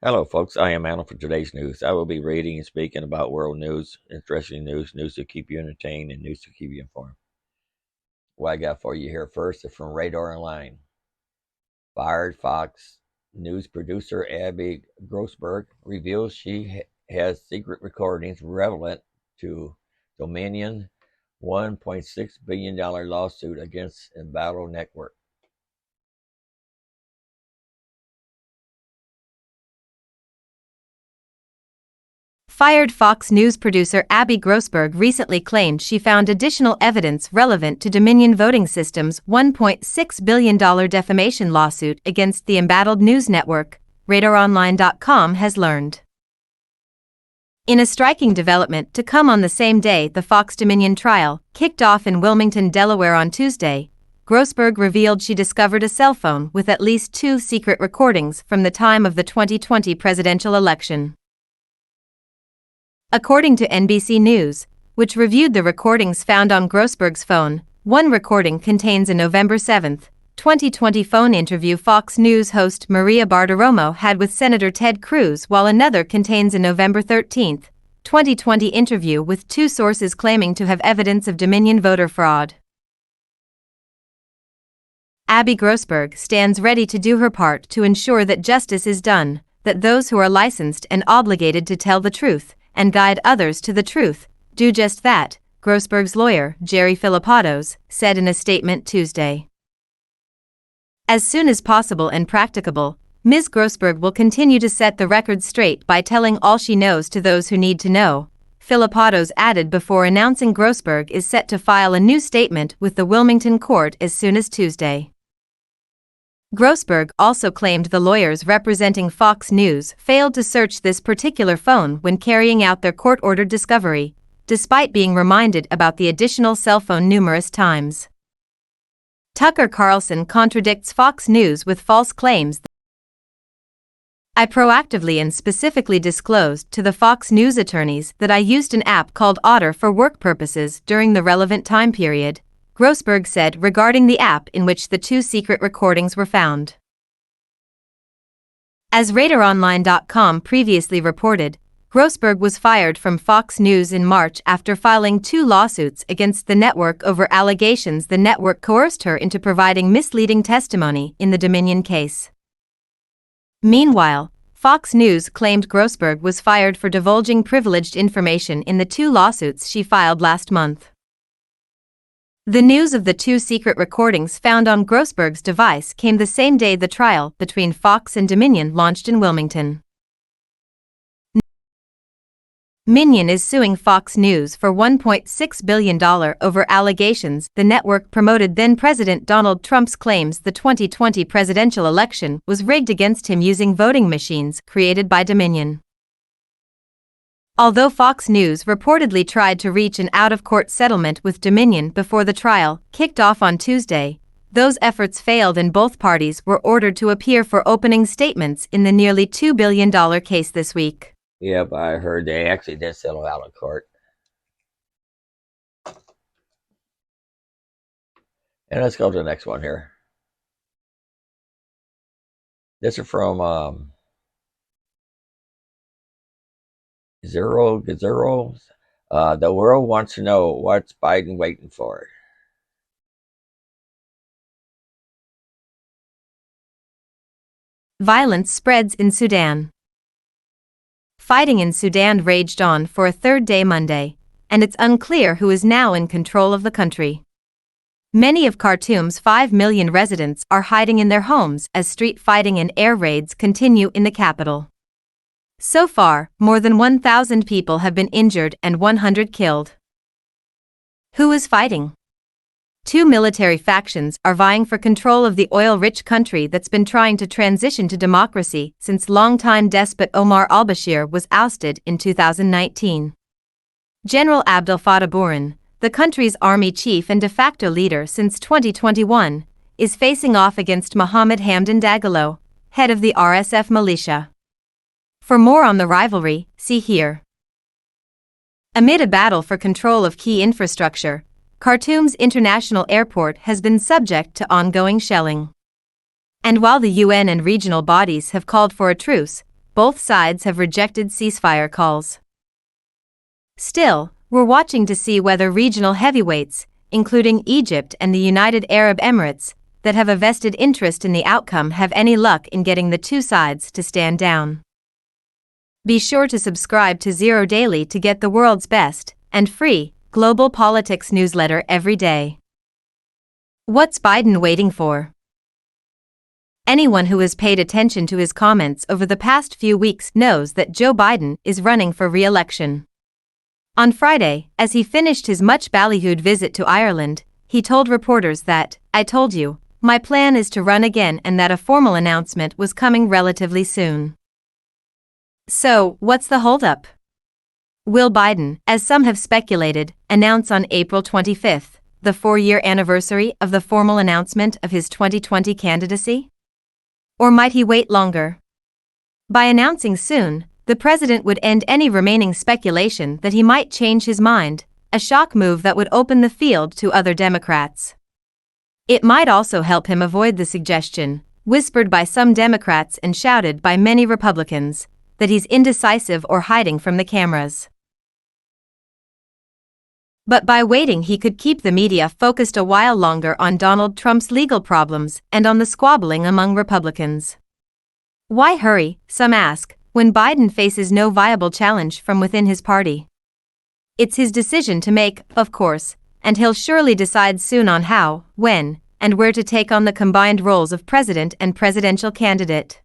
Hello, folks. I am Alan for today's news. I will be reading and speaking about world news, interesting news, news to keep you entertained, and news to keep you informed. What I got for you here first is from Radar Online. Fired Fox News producer Abby Grossberg reveals she has secret recordings relevant to Dominion $1.6 billion lawsuit against Embattled Network. Fired Fox News producer Abby Grossberg recently claimed she found additional evidence relevant to Dominion Voting Systems' $1.6 billion defamation lawsuit against the Embattled news network, RadarOnline.com has learned. In a striking development to come on the same day the Fox Dominion trial kicked off in Wilmington, Delaware on Tuesday, Grossberg revealed she discovered a cell phone with at least 2 secret recordings from the time of the 2020 presidential election. According to NBC News, which reviewed the recordings found on Grossberg's phone, one recording contains a November 7, 2020 phone interview Fox News host Maria Bartiromo had with Senator Ted Cruz, while another contains a November 13, 2020 interview with 2 sources claiming to have evidence of Dominion voter fraud. Abby Grossberg stands ready to do her part to ensure that justice is done, that those who are licensed and obligated to tell the truth and guide others to the truth do just that, Grossberg's lawyer, Jerry Filipatos, said in a statement Tuesday. As soon as possible and practicable, Ms. Grossberg will continue to set the record straight by telling all she knows to those who need to know, Filipatos added before announcing Grossberg is set to file a new statement with the Wilmington court as soon as Tuesday. Grossberg also claimed the lawyers representing Fox News failed to search this particular phone when carrying out their court-ordered discovery, despite being reminded about the additional cell phone numerous times. Tucker Carlson contradicts Fox News with false claims. I proactively and specifically disclosed to the Fox News attorneys that I used an app called Otter for work purposes during the relevant time period, Grossberg said regarding the app in which the 2 secret recordings were found. As RadarOnline.com previously reported, Grossberg was fired from Fox News in March after filing 2 lawsuits against the network over allegations the network coerced her into providing misleading testimony in the Dominion case. Meanwhile, Fox News claimed Grossberg was fired for divulging privileged information in the 2 lawsuits she filed last month. The news of the 2 secret recordings found on Grossberg's device came the same day the trial between Fox and Dominion launched in Wilmington. Dominion is suing Fox News for $1.6 billion over allegations the network promoted then-President Donald Trump's claims the 2020 presidential election was rigged against him using voting machines created by Dominion. Although Fox News reportedly tried to reach an out-of-court settlement with Dominion before the trial kicked off on Tuesday, those efforts failed and both parties were ordered to appear for opening statements in the nearly $2 billion case this week. Yep, I heard they actually did settle out of court. And let's go to the next one here. This is from Zero. The world wants to know what's Biden waiting for. Violence spreads in Sudan. Fighting in Sudan raged on for a 3rd day Monday, and it's unclear who is now in control of the country. Many of Khartoum's 5 million residents are hiding in their homes as street fighting and air raids continue in the capital. So far, more than 1,000 people have been injured and 100 killed. Who is fighting? 2 military factions are vying for control of the oil-rich country that's been trying to transition to democracy since longtime despot Omar al-Bashir was ousted in 2019. General Abdel Fattah Burhan, the country's army chief and de facto leader since 2021, is facing off against Mohammed Hamdan Dagalo, head of the RSF militia. For more on the rivalry, see here. Amid a battle for control of key infrastructure, Khartoum's international airport has been subject to ongoing shelling. And while the UN and regional bodies have called for a truce, both sides have rejected ceasefire calls. Still, we're watching to see whether regional heavyweights, including Egypt and the United Arab Emirates, that have a vested interest in the outcome have any luck in getting the two sides to stand down. Be sure to subscribe to Zero Daily to get the world's best and free global politics newsletter every day. What's Biden waiting for? Anyone who has paid attention to his comments over the past few weeks knows that Joe Biden is running for re-election. On Friday, as he finished his much ballyhooed visit to Ireland, he told reporters that, "I told you, my plan is to run again and that a formal announcement was coming relatively soon." So, what's the holdup? Will Biden, as some have speculated, announce on April 25th, the 4-year anniversary of the formal announcement of his 2020 candidacy? Or might he wait longer? By announcing soon, the president would end any remaining speculation that he might change his mind, a shock move that would open the field to other Democrats. It might also help him avoid the suggestion, whispered by some Democrats and shouted by many Republicans, that he's indecisive or hiding from the cameras. But by waiting, he could keep the media focused a while longer on Donald Trump's legal problems and on the squabbling among Republicans. Why hurry, some ask, when Biden faces no viable challenge from within his party? It's his decision to make, of course, and he'll surely decide soon on how, when, and where to take on the combined roles of president and presidential candidate.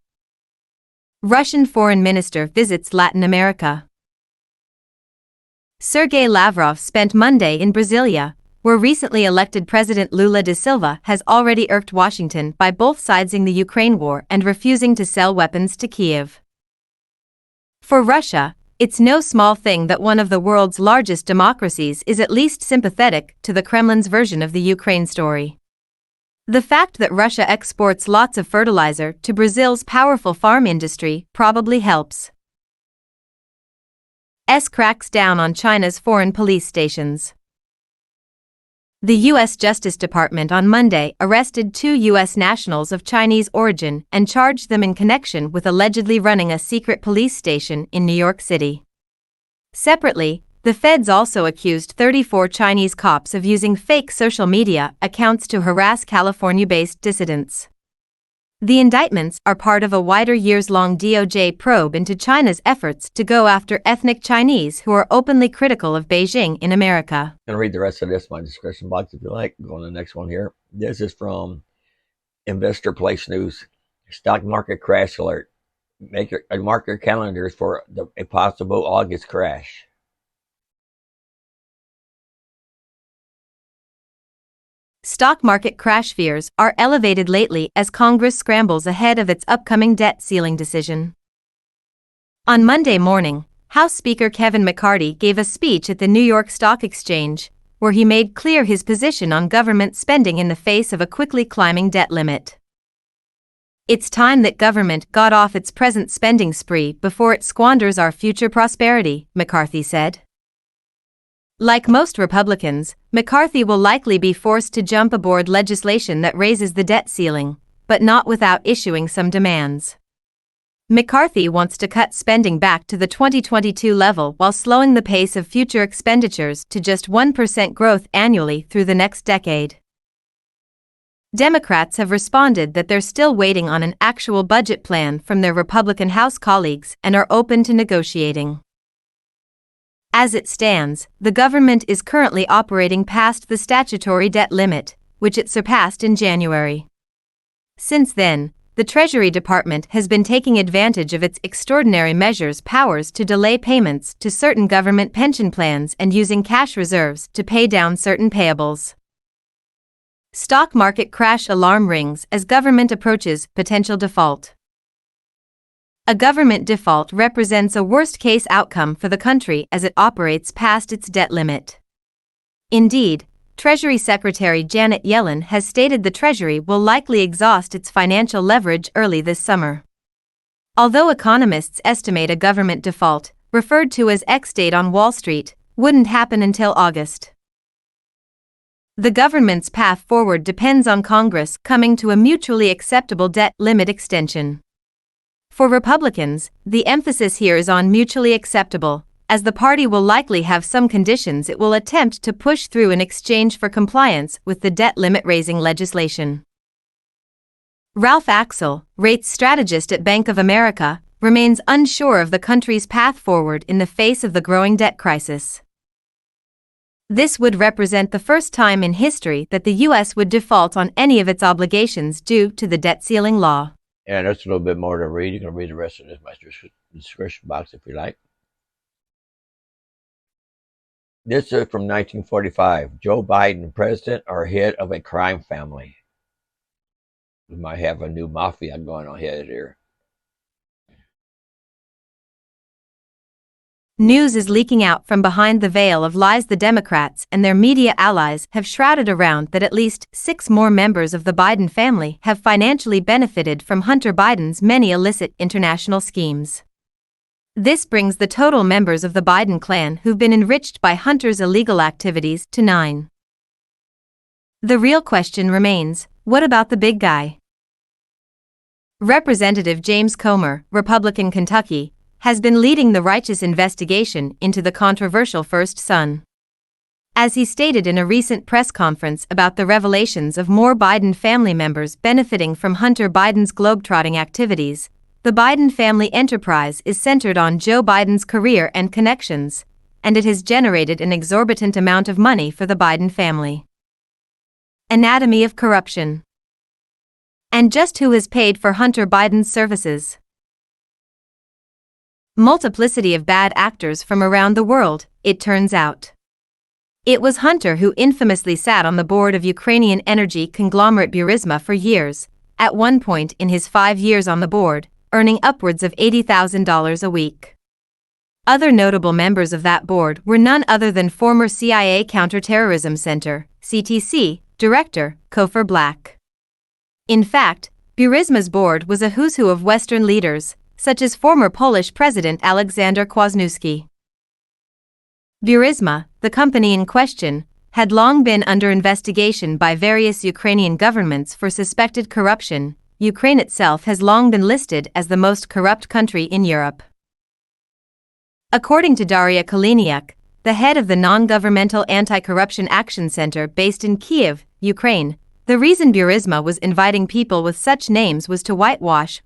Russian foreign minister visits Latin America. Sergei Lavrov spent Monday in Brasilia, where recently elected President Lula da Silva has already irked Washington by both siding the Ukraine war and refusing to sell weapons to Kyiv. For Russia, it's no small thing that one of the world's largest democracies is at least sympathetic to the Kremlin's version of the Ukraine story. The fact that Russia exports lots of fertilizer to Brazil's powerful farm industry probably helps. S cracks down on China's foreign police stations. The U.S. Justice Department on Monday arrested 2 U.S. nationals of Chinese origin and charged them in connection with allegedly running a secret police station in New York City. Separately, the feds also accused 34 Chinese cops of using fake social media accounts to harass California-based dissidents. The indictments are part of a wider years-long DOJ probe into China's efforts to go after ethnic Chinese who are openly critical of Beijing in America. I'm going to read the rest of this in my description box if you like. Go on to the next one here. This is from Investor Place News. Stock market crash alert. Mark your calendars for a possible August crash. Stock market crash fears are elevated lately as Congress scrambles ahead of its upcoming debt ceiling decision. On Monday morning, House Speaker Kevin McCarthy gave a speech at the New York Stock Exchange, where he made clear his position on government spending in the face of a quickly climbing debt limit. "It's time that government got off its present spending spree before it squanders our future prosperity," McCarthy said. Like most Republicans, McCarthy will likely be forced to jump aboard legislation that raises the debt ceiling, but not without issuing some demands. McCarthy wants to cut spending back to the 2022 level while slowing the pace of future expenditures to just 1% growth annually through the next decade. Democrats have responded that they're still waiting on an actual budget plan from their Republican House colleagues and are open to negotiating. As it stands, the government is currently operating past the statutory debt limit, which it surpassed in January. Since then, the Treasury Department has been taking advantage of its extraordinary measures powers to delay payments to certain government pension plans and using cash reserves to pay down certain payables. Stock market crash alarm rings as government approaches potential default. A government default represents a worst-case outcome for the country as it operates past its debt limit. Indeed, Treasury Secretary Janet Yellen has stated the Treasury will likely exhaust its financial leverage early this summer. Although economists estimate a government default, referred to as X-date on Wall Street, wouldn't happen until August. The government's path forward depends on Congress coming to a mutually acceptable debt limit extension. For Republicans, the emphasis here is on mutually acceptable, as the party will likely have some conditions it will attempt to push through in exchange for compliance with the debt limit-raising legislation. Ralph Axel, rates strategist at Bank of America, remains unsure of the country's path forward in the face of the growing debt crisis. This would represent the first time in history that the U.S. would default on any of its obligations due to the debt ceiling law. And that's a little bit more to read. You can read the rest of this in my description box if you like. This is from 1945. Joe Biden, president, or head of a crime family. We might have a new mafia going on here. News is leaking out from behind the veil of lies the Democrats and their media allies have shrouded around that at least 6 more members of the Biden family have financially benefited from Hunter Biden's many illicit international schemes. This brings the total members of the Biden clan who've been enriched by Hunter's illegal activities to 9. The real question remains, what about the big guy? Representative James Comer, Republican Kentucky, has been leading the righteous investigation into the controversial first son. As he stated in a recent press conference about the revelations of more Biden family members benefiting from Hunter Biden's globetrotting activities, the Biden family enterprise is centered on Joe Biden's career and connections, and it has generated an exorbitant amount of money for the Biden family. Anatomy of corruption. And just who has paid for Hunter Biden's services? Multiplicity of bad actors from around the world, it turns out. It was Hunter who infamously sat on the board of Ukrainian energy conglomerate Burisma for years, at one point in his 5 years on the board, earning upwards of $80,000 a week. Other notable members of that board were none other than former CIA Counterterrorism Center, CTC, director, Grossberg Black. In fact, Burisma's board was a who's who of Western leaders, such as former Polish President Aleksander Kwasniewski. Burisma, the company in question, had long been under investigation by various Ukrainian governments for suspected corruption. Ukraine itself has long been listed as the most corrupt country in Europe. According to Daria Kaliniuk, the head of the non-governmental Anti-Corruption Action Center based in Kiev, Ukraine, the reason Burisma was inviting people with such names was to whitewash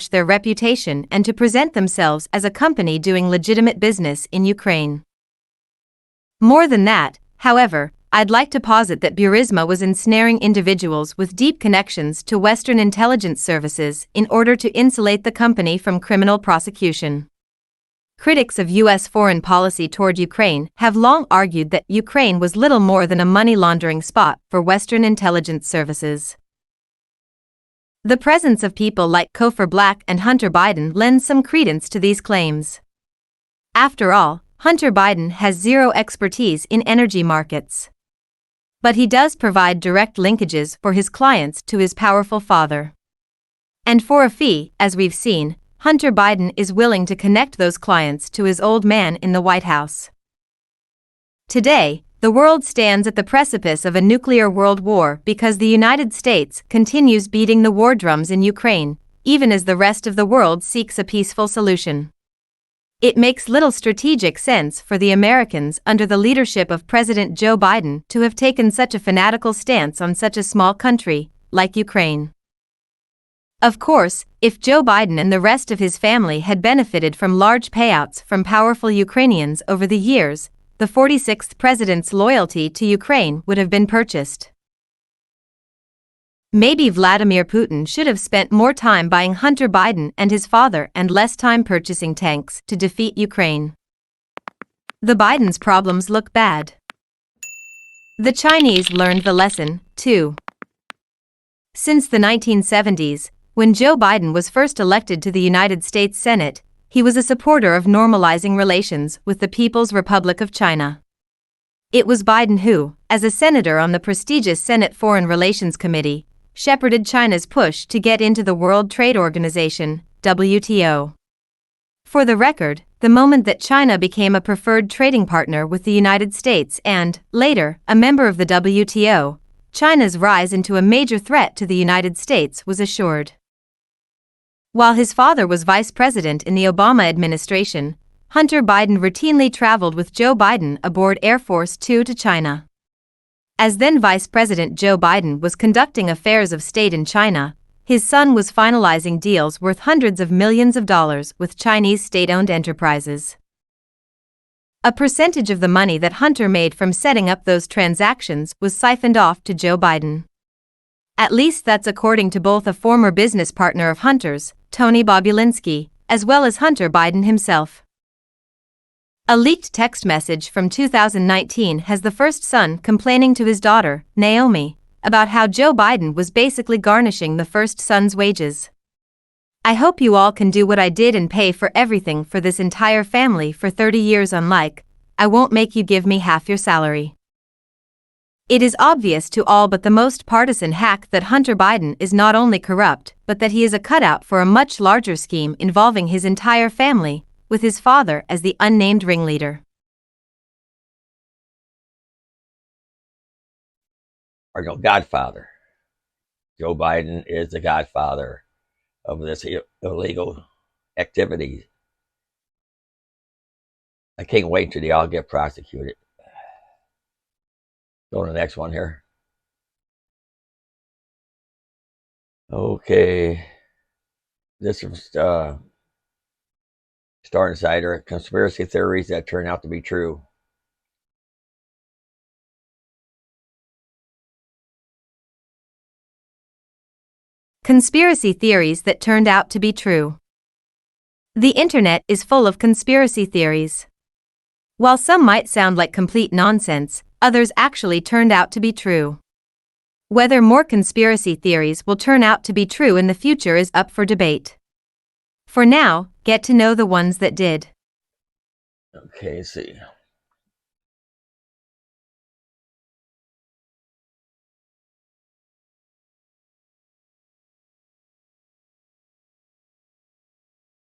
their reputation and to present themselves as a company doing legitimate business in Ukraine. More than that, however, I'd like to posit that Burisma was ensnaring individuals with deep connections to Western intelligence services in order to insulate the company from criminal prosecution. Critics of U.S. foreign policy toward Ukraine have long argued that Ukraine was little more than a money laundering spot for Western intelligence services. The presence of people like Grossberg Black and Hunter Biden lends some credence to these claims. After all, Hunter Biden has zero expertise in energy markets. But he does provide direct linkages for his clients to his powerful father. And for a fee, as we've seen, Hunter Biden is willing to connect those clients to his old man in the White House. Today, the world stands at the precipice of a nuclear world war because the United States continues beating the war drums in Ukraine, even as the rest of the world seeks a peaceful solution. It makes little strategic sense for the Americans under the leadership of President Joe Biden to have taken such a fanatical stance on such a small country, like Ukraine. Of course, if Joe Biden and the rest of his family had benefited from large payouts from powerful Ukrainians over the years, the 46th president's loyalty to Ukraine would have been purchased. Maybe Vladimir Putin should have spent more time buying Hunter Biden and his father and less time purchasing tanks to defeat Ukraine. The Bidens' problems look bad. The Chinese learned the lesson, too. Since the 1970s, when Joe Biden was first elected to the United States Senate, he was a supporter of normalizing relations with the People's Republic of China. It was Biden who, as a senator on the prestigious Senate Foreign Relations Committee, shepherded China's push to get into the World Trade Organization, WTO. For the record, the moment that China became a preferred trading partner with the United States and, later, a member of the WTO, China's rise into a major threat to the United States was assured. While his father was vice president in the Obama administration, Hunter Biden routinely traveled with Joe Biden aboard Air Force Two to China. As then Vice President Joe Biden was conducting affairs of state in China, his son was finalizing deals worth hundreds of millions of dollars with Chinese state-owned enterprises. A percentage of the money that Hunter made from setting up those transactions was siphoned off to Joe Biden. At least that's according to both a former business partner of Hunter's, Tony Bobulinski, as well as Hunter Biden himself. A leaked text message from 2019 has the first son complaining to his daughter, Naomi, about how Joe Biden was basically garnishing the first son's wages. "I hope you all can do what I did and pay for everything for this entire family for 30 years unlike, I won't make you give me half your salary." It is obvious to all but the most partisan hack that Hunter Biden is not only corrupt, but that he is a cutout for a much larger scheme involving his entire family, with his father as the unnamed ringleader. Or no, godfather. Joe Biden is the godfather of this illegal activity. I can't wait until they all get prosecuted. Go to the next one here. Okay. This is Star Insider. Conspiracy theories that turn out to be true. Conspiracy theories that turned out to be true. The internet is full of conspiracy theories. While some might sound like complete nonsense, others actually turned out to be true. Whether more conspiracy theories will turn out to be true in the future is up for debate. For now, get to know the ones that did. Okay, let's see.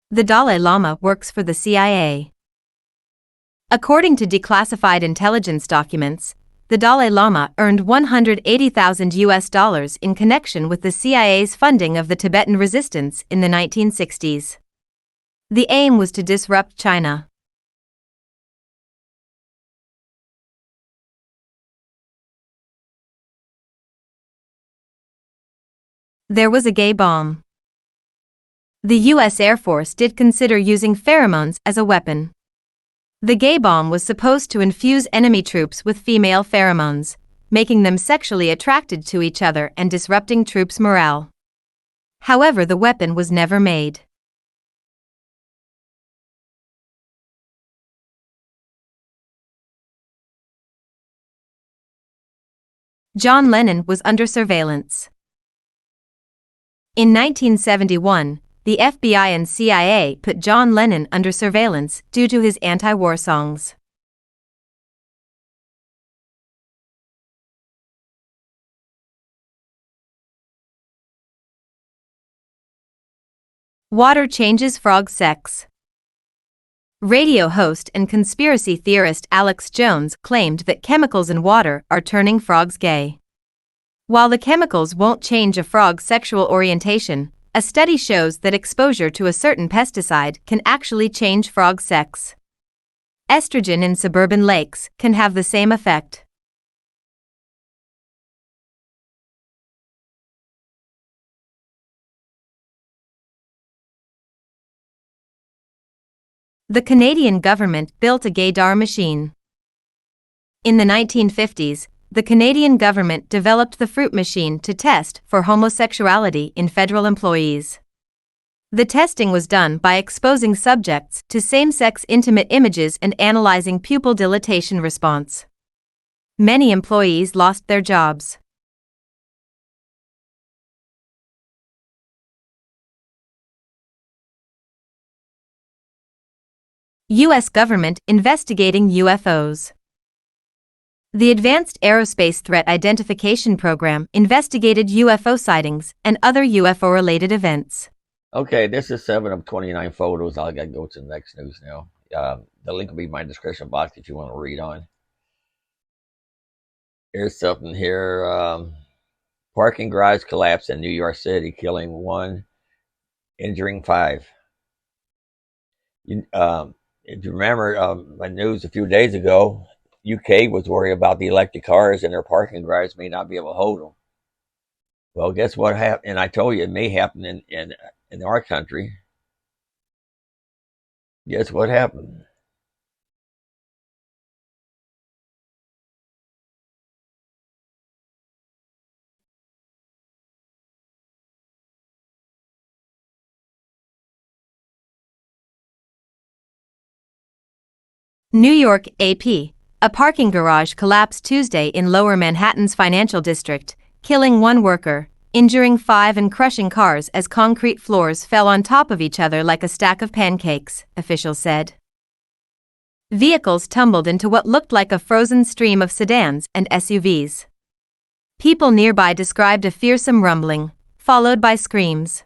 The Dalai Lama works for the CIA. According to declassified intelligence documents, the Dalai Lama earned $180,000 in connection with the CIA's funding of the Tibetan resistance in the 1960s. The aim was to disrupt China. There was a gay bomb. The U.S. Air Force did consider using pheromones as a weapon. The gay bomb was supposed to infuse enemy troops with female pheromones, making them sexually attracted to each other and disrupting troops' morale. However, the weapon was never made. John Lennon was under surveillance. In 1971, the FBI and CIA put John Lennon under surveillance due to his anti-war songs. Water changes frog sex. Radio host and conspiracy theorist Alex Jones claimed that chemicals in water are turning frogs gay. While the chemicals won't change a frog's sexual orientation, a study shows that exposure to a certain pesticide can actually change frog sex. Estrogen in suburban lakes can have the same effect. The Canadian government built a gaydar machine. In the 1950s, the Canadian government developed the fruit machine to test for homosexuality in federal employees. The testing was done by exposing subjects to same-sex intimate images and analyzing pupil dilatation response. Many employees lost their jobs. U.S. government investigating UFOs. The Advanced Aerospace Threat Identification Program investigated UFO sightings and other UFO-related events. Okay, this is 7 of 29 photos. I gotta go to the next news now. The link will be in my description box if you want to read on. Here's something here. Parking garage collapse in New York City, killing one injuring 5. If you remember my news a few days ago, UK was worried about the electric cars and their parking garages may not be able to hold them. Well, guess what happened? And I told you it may happen in our country. Guess what happened? New York, AP. A parking garage collapsed Tuesday in Lower Manhattan's financial district, killing 1 worker, injuring 5 and crushing cars as concrete floors fell on top of each other like a stack of pancakes, officials said. Vehicles tumbled into what looked like a frozen stream of sedans and SUVs. People nearby described a fearsome rumbling, followed by screams.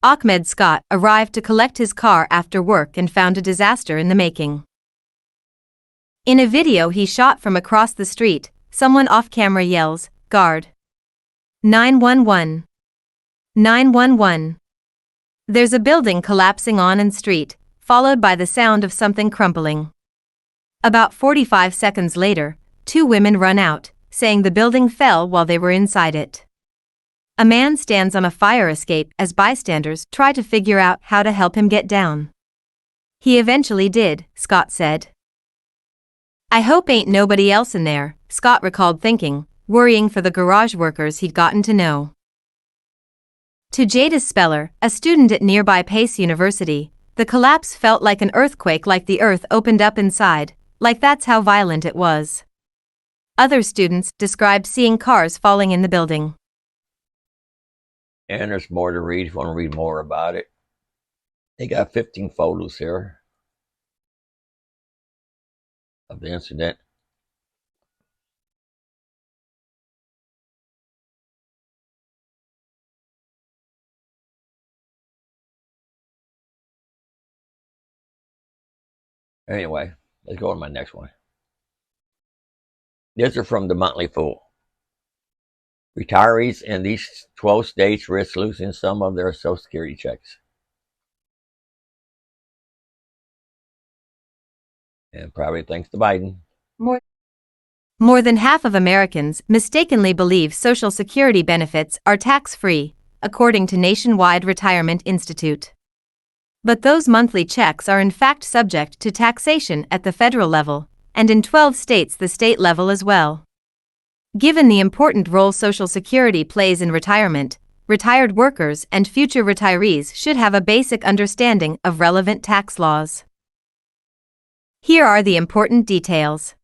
Ahmed Scott arrived to collect his car after work and found a disaster in the making. In a video he shot from across the street, someone off-camera yells, "Guard! 911! 911!" There's a building collapsing on an street, followed by the sound of something crumpling. About 45 seconds later, 2 women run out, saying the building fell while they were inside it. A man stands on a fire escape as bystanders try to figure out how to help him get down. He eventually did, Scott said. "I hope ain't nobody else in there," Scott recalled thinking, worrying for the garage workers he'd gotten to know. To Jadis Speller, a student at nearby Pace University, the collapse felt like an earthquake, like the earth opened up inside, like that's how violent it was. Other students described seeing cars falling in the building. And there's more to read if you want to read more about it. They got 15 photos here of the incident. Anyway, let's go to my next one. These are from the Monthly Fool. Retirees in these 12 states risk losing some of their Social Security checks. And probably thanks to Biden. More than half of Americans mistakenly believe Social Security benefits are tax-free, according to Nationwide Retirement Institute. But those monthly checks are in fact subject to taxation at the federal level, and in 12 states the state level as well. Given the important role Social Security plays in retirement, retired workers and future retirees should have a basic understanding of relevant tax laws. Here are the important details.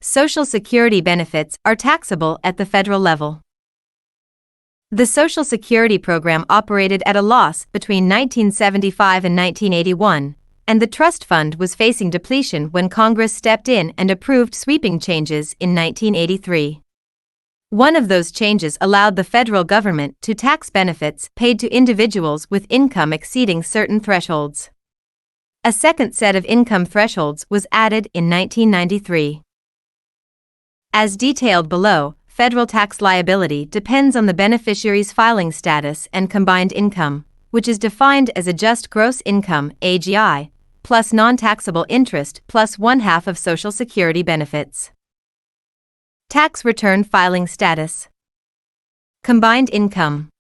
Social Security benefits are taxable at the federal level. The Social Security program operated at a loss between 1975 and 1981, and the trust fund was facing depletion when Congress stepped in and approved sweeping changes in 1983. One of those changes allowed the federal government to tax benefits paid to individuals with income exceeding certain thresholds. A second set of income thresholds was added in 1993. As detailed below, federal tax liability depends on the beneficiary's filing status and combined income, which is defined as adjusted gross income (AGI) plus non-taxable interest plus 1/2 of Social Security benefits. Tax return filing status. Combined income.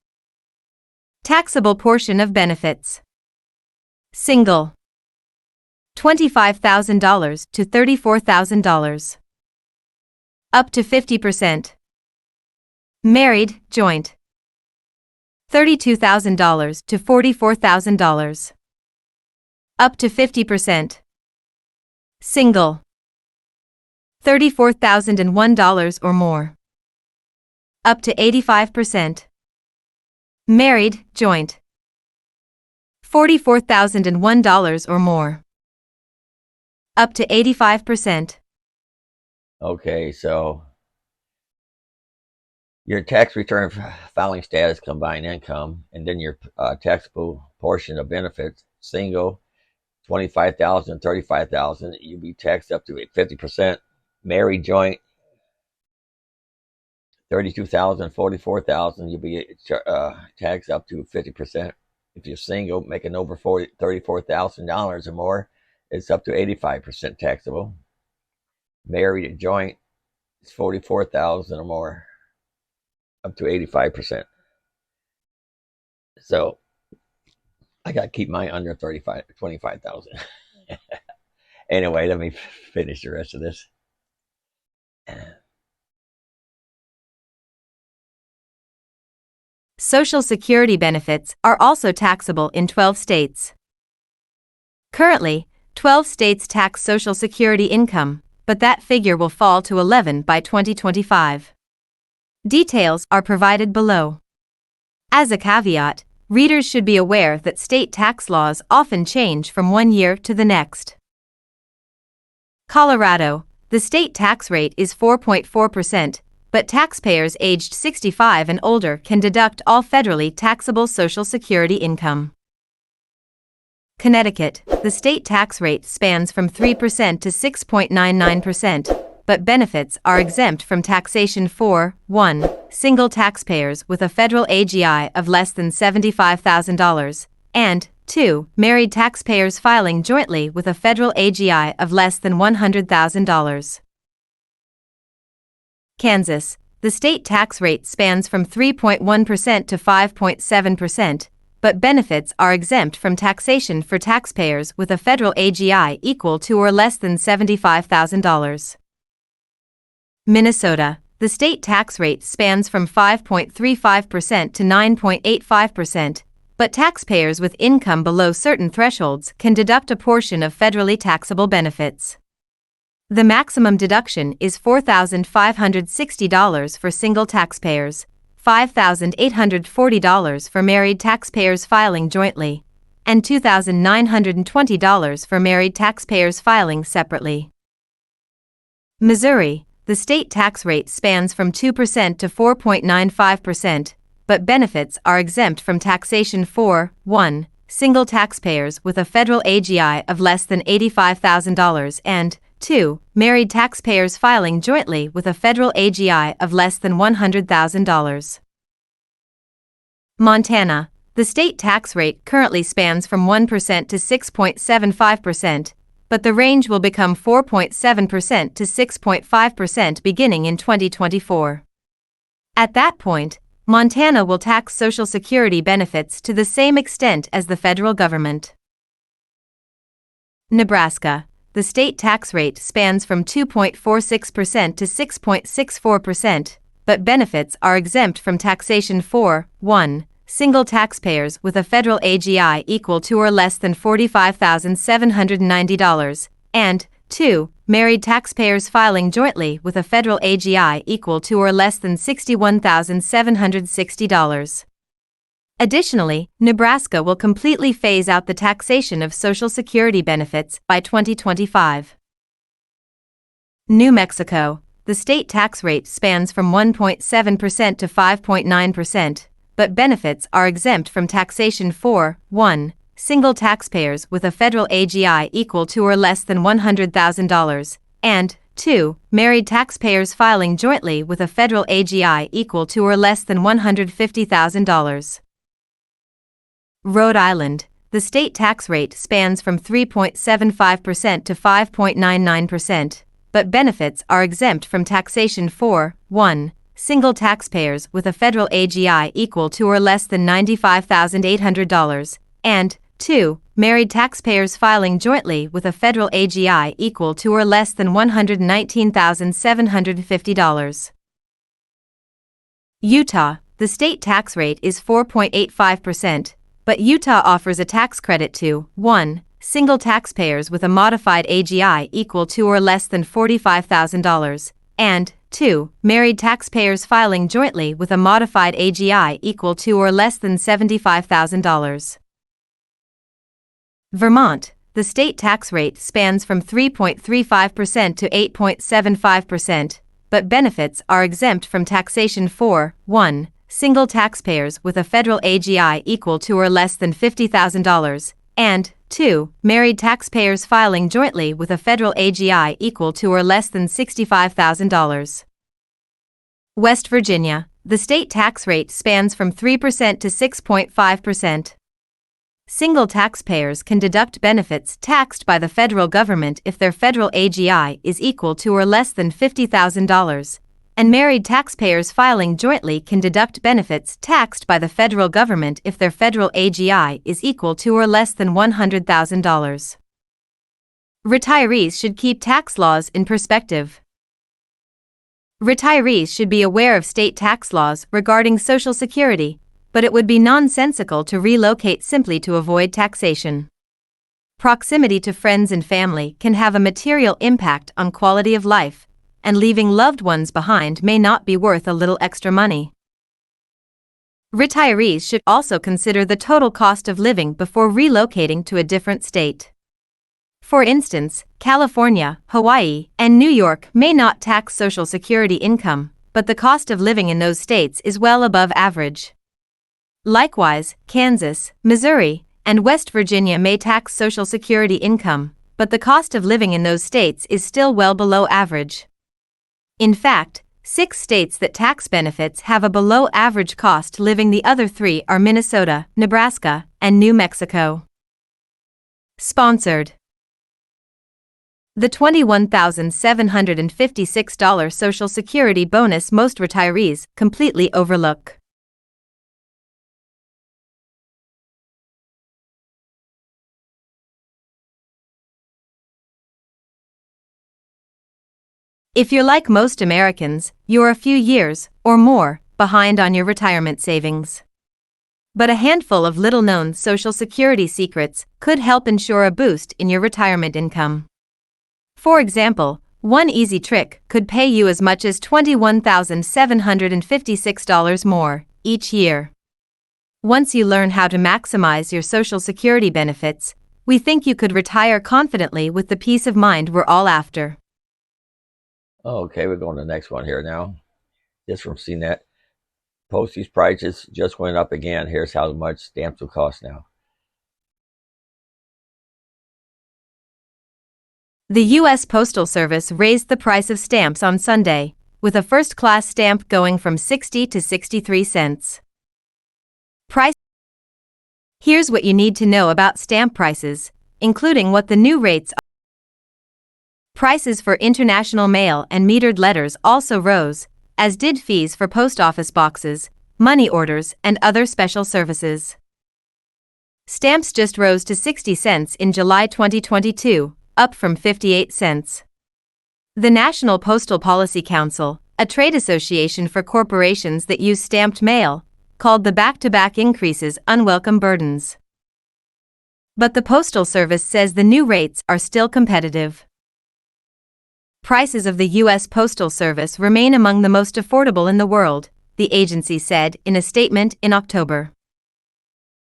Taxable portion of benefits. Single. $25,000 to $34,000. Up to 50%. Married, joint. $32,000 to $44,000. Up to 50%. Single. $34,001 or more. Up to 85%. Married, joint. $44,001 or more. Up to 85%. Okay, so your tax return filing status, combined income, and then your taxable portion of benefits, single, $25,000, $35,000, you'd be taxed up to 50%. Married, joint, 32,000, 44,000, you'll be taxed up to 50%. If you're single, making over $34,000 or more, it's up to 85% taxable. Married and joint, it's 44,000 or more, up to 85%. So I got to keep mine under 25,000. Anyway, let me finish the rest of this. Social Security benefits are also taxable in 12 states. Currently, 12 states tax Social Security income, but that figure will fall to 11 by 2025. Details are provided below. As a caveat, readers should be aware that state tax laws often change from one year to the next. Colorado, the state tax rate is 4.4%, but taxpayers aged 65 and older can deduct all federally taxable Social Security income. Connecticut, the state tax rate spans from 3% to 6.99%, but benefits are exempt from taxation for 1. Single taxpayers with a federal AGI of less than $75,000, and 2. Married taxpayers filing jointly with a federal AGI of less than $100,000. Kansas, the state tax rate spans from 3.1% to 5.7%, but benefits are exempt from taxation for taxpayers with a federal AGI equal to or less than $75,000. Minnesota, the state tax rate spans from 5.35% to 9.85%, but taxpayers with income below certain thresholds can deduct a portion of federally taxable benefits. The maximum deduction is $4,560 for single taxpayers, $5,840 for married taxpayers filing jointly, and $2,920 for married taxpayers filing separately. Missouri, the state tax rate spans from 2% to 4.95%, but benefits are exempt from taxation for 1. Single taxpayers with a federal AGI of less than $85,000 and 2. Married taxpayers filing jointly with a federal AGI of less than $100,000. Montana, the state tax rate currently spans from 1% to 6.75%, but the range will become 4.7% to 6.5% beginning in 2024. At that point, Montana will tax Social Security benefits to the same extent as the federal government. Nebraska, the state tax rate spans from 2.46% to 6.64%, but benefits are exempt from taxation for 1. Single taxpayers with a federal AGI equal to or less than $45,790, and 2. Married taxpayers filing jointly with a federal AGI equal to or less than $61,760. Additionally, Nebraska will completely phase out the taxation of Social Security benefits by 2025. New Mexico, the state tax rate spans from 1.7% to 5.9%, but benefits are exempt from taxation for 1. Single taxpayers with a federal AGI equal to or less than $100,000, and 2. Married taxpayers filing jointly with a federal AGI equal to or less than $150,000. Rhode Island, the state tax rate spans from 3.75% to 5.99%, but benefits are exempt from taxation for 1. Single taxpayers with a federal AGI equal to or less than $95,800, and 2. Married taxpayers filing jointly with a federal AGI equal to or less than $119,750. Utah, the state tax rate is 4.85%, but Utah offers a tax credit to 1. Single taxpayers with a modified AGI equal to or less than $45,000, and 2. Married taxpayers filing jointly with a modified AGI equal to or less than $75,000. Vermont, the state tax rate spans from 3.35% to 8.75%, but benefits are exempt from taxation for 1. Single taxpayers with a federal AGI equal to or less than $50,000, and 2. Married taxpayers filing jointly with a federal AGI equal to or less than $65,000. West Virginia, the state tax rate spans from 3% to 6.5%. Single taxpayers can deduct benefits taxed by the federal government if their federal AGI is equal to or less than $50,000, and married taxpayers filing jointly can deduct benefits taxed by the federal government if their federal AGI is equal to or less than $100,000. Retirees should keep tax laws in perspective. Retirees should be aware of state tax laws regarding Social Security, but it would be nonsensical to relocate simply to avoid taxation. Proximity to friends and family can have a material impact on quality of life, and leaving loved ones behind may not be worth a little extra money. Retirees should also consider the total cost of living before relocating to a different state. For instance, California, Hawaii, and New York may not tax Social Security income, but the cost of living in those states is well above average. Likewise, Kansas, Missouri, and West Virginia may tax Social Security income, but the cost of living in those states is still well below average. In fact, 6 states that tax benefits have a below-average cost living. The other 3 are Minnesota, Nebraska, and New Mexico. Sponsored. The $21,756 Social Security bonus most retirees completely overlook. If you're like most Americans, you're a few years, or more, behind on your retirement savings. But a handful of little-known Social Security secrets could help ensure a boost in your retirement income. For example, one easy trick could pay you as much as $21,756 more each year. Once you learn how to maximize your Social Security benefits, we think you could retire confidently with the peace of mind we're all after. Okay, we're going to the next one here now. This from CNET. Postage prices just went up again. Here's how much stamps will cost now. The U.S. Postal Service raised the price of stamps on Sunday, with a first-class stamp going from 60 to 63 cents. Here's what you need to know about stamp prices, including what the new rates are. Prices for international mail and metered letters also rose, as did fees for post office boxes, money orders, and other special services. Stamps just rose to 60 cents in July 2022, up from 58 cents. The National Postal Policy Council, a trade association for corporations that use stamped mail, called the back-to-back increases unwelcome burdens. But the Postal Service says the new rates are still competitive. Prices of the U.S. Postal Service remain among the most affordable in the world, the agency said in a statement in October.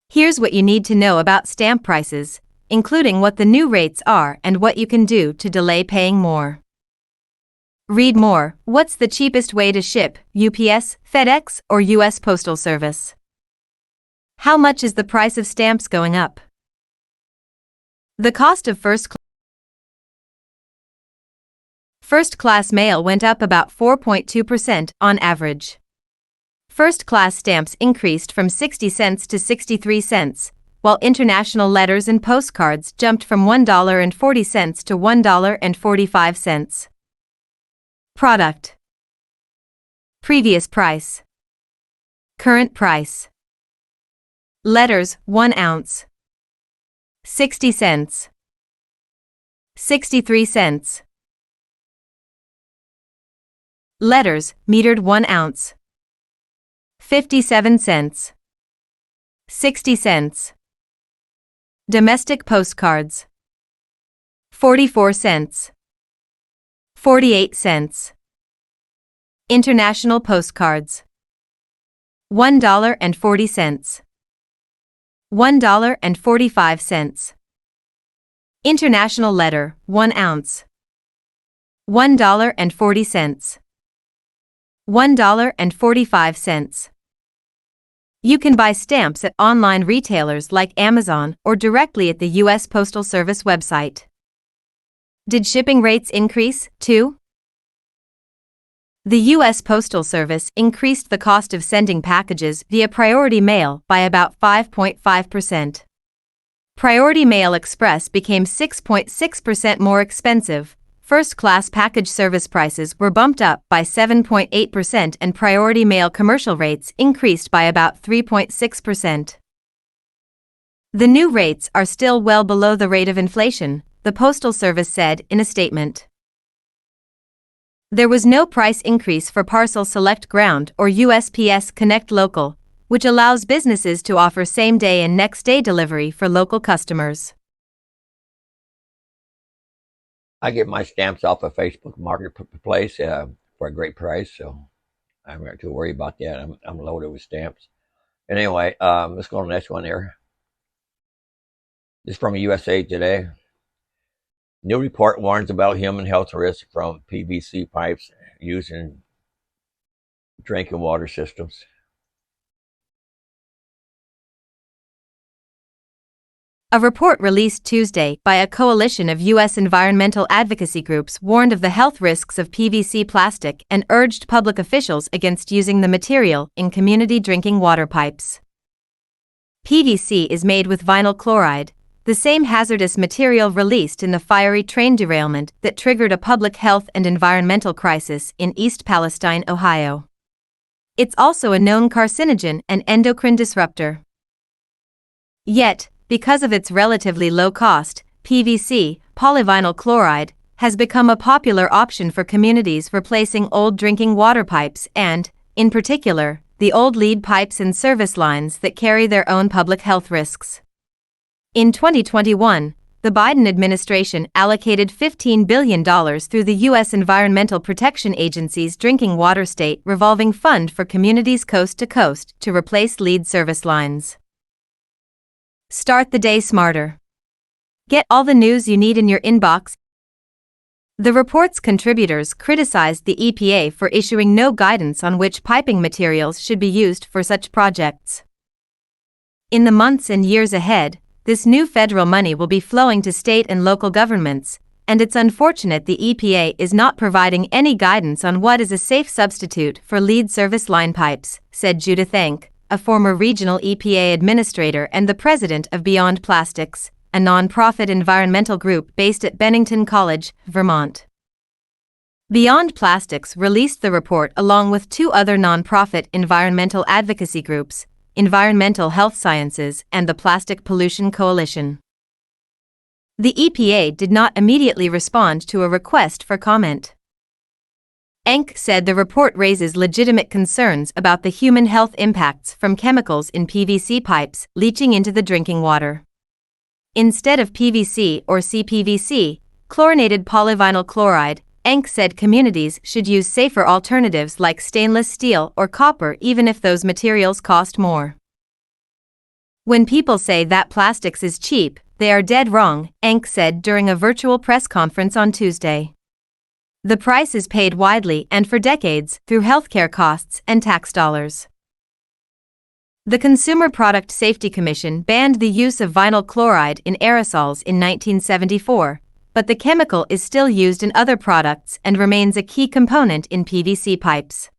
Here's what you need to know about stamp prices, including what the new rates are and what you can do to delay paying more. Read more. What's the cheapest way to ship, UPS, FedEx, or U.S. Postal Service? How much is the price of stamps going up? The cost of First-class mail went up about 4.2% on average. First-class stamps increased from 60 cents to 63 cents, while international letters and postcards jumped from $1.40 to $1.45. Product. Previous price. Current price. Letters, 1 ounce. 60 cents. 63 cents. Letters, metered 1 ounce. 57 cents. 60 cents. Domestic postcards. 44 cents. 48 cents. International postcards. $1.40. $1.45. International letter, 1 ounce. $1.40. $1.45. You can buy stamps at online retailers like Amazon or directly at the U.S. Postal Service website. Did shipping rates increase, too? The U.S. Postal Service increased the cost of sending packages via Priority Mail by about 5.5%. Priority Mail Express became 6.6% more expensive. First-class package service prices were bumped up by 7.8% and Priority Mail commercial rates increased by about 3.6%. The new rates are still well below the rate of inflation, the Postal Service said in a statement. There was no price increase for Parcel Select Ground or USPS Connect Local, which allows businesses to offer same-day and next-day delivery for local customers. I get my stamps off of Facebook Marketplace for a great price, so I'm not too worried about that. I'm loaded with stamps. And anyway, let's go on to the next one here. This is from USA Today. New report warns about human health risks from PVC pipes used in drinking water systems. A report released Tuesday by a coalition of U.S. environmental advocacy groups warned of the health risks of PVC plastic and urged public officials against using the material in community drinking water pipes. PVC is made with vinyl chloride, the same hazardous material released in the fiery train derailment that triggered a public health and environmental crisis in East Palestine, Ohio. It's also a known carcinogen and endocrine disruptor. Yet, because of its relatively low cost, PVC, polyvinyl chloride, has become a popular option for communities replacing old drinking water pipes and, in particular, the old lead pipes and service lines that carry their own public health risks. In 2021, the Biden administration allocated $15 billion through the U.S. Environmental Protection Agency's Drinking Water State Revolving Fund for communities coast to coast to replace lead service lines. Start the day smarter. Get all the news you need in your inbox. The report's contributors criticized the EPA for issuing no guidance on which piping materials should be used for such projects. In the months and years ahead, this new federal money will be flowing to state and local governments, and it's unfortunate the EPA is not providing any guidance on what is a safe substitute for lead service line pipes, said Judith Enck, a former regional EPA administrator and the president of Beyond Plastics, a non-profit environmental group based at Bennington College, Vermont. Beyond Plastics released the report along with two other non-profit environmental advocacy groups, Environmental Health Sciences and the Plastic Pollution Coalition. The EPA did not immediately respond to a request for comment. Enck said the report raises legitimate concerns about the human health impacts from chemicals in PVC pipes leaching into the drinking water. Instead of PVC or CPVC, chlorinated polyvinyl chloride, Enck said communities should use safer alternatives like stainless steel or copper even if those materials cost more. When people say that plastics is cheap, they are dead wrong, Enck said during a virtual press conference on Tuesday. The price is paid widely and for decades through healthcare costs and tax dollars. The Consumer Product Safety Commission banned the use of vinyl chloride in aerosols in 1974, but the chemical is still used in other products and remains a key component in PVC pipes.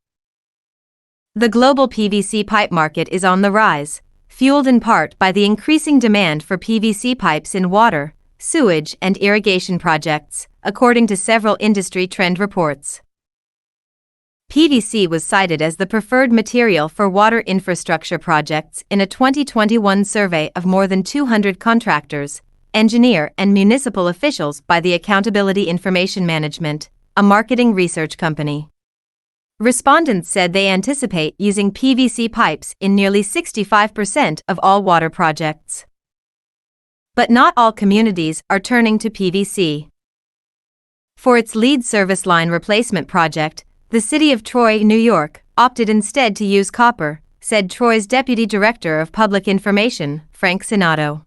The global PVC pipe market is on the rise, fueled in part by the increasing demand for PVC pipes in water, sewage, and irrigation projects, according to several industry trend reports. PVC was cited as the preferred material for water infrastructure projects in a 2021 survey of more than 200 contractors, engineer and municipal officials by the Accountability Information Management, a marketing research company. Respondents said they anticipate using PVC pipes in nearly 65% of all water projects. But not all communities are turning to PVC. For its lead service line replacement project, the city of Troy, New York, opted instead to use copper, said Troy's Deputy Director of Public Information, Frank Sinato.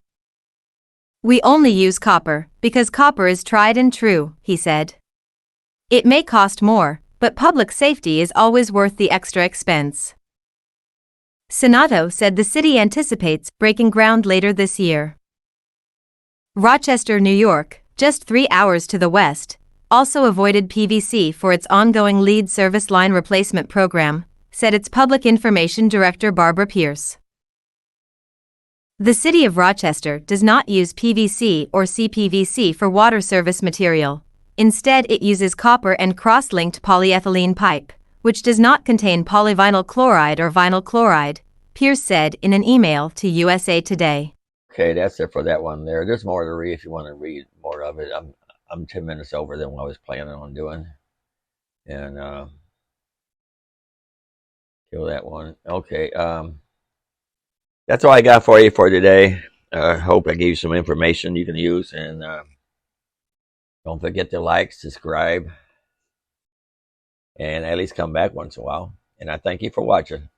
"We only use copper because copper is tried and true," he said. "It may cost more, but public safety is always worth the extra expense." Sinato said the city anticipates breaking ground later this year. Rochester, New York, just 3 hours to the west, also avoided PVC for its ongoing lead service line replacement program, said its Public Information Director Barbara Pierce. The City of Rochester does not use PVC or CPVC for water service material. Instead, it uses copper and cross-linked polyethylene pipe, which does not contain polyvinyl chloride or vinyl chloride, Pierce said in an email to USA Today. Okay, that's it for that one there. There's more to read if you want to read more of it. I'm 10 minutes over than what I was planning on doing. And kill that one. Okay, that's all I got for you for today. I hope I gave you some information you can use. And don't forget to like, subscribe, and at least come back once in a while. And I thank you for watching.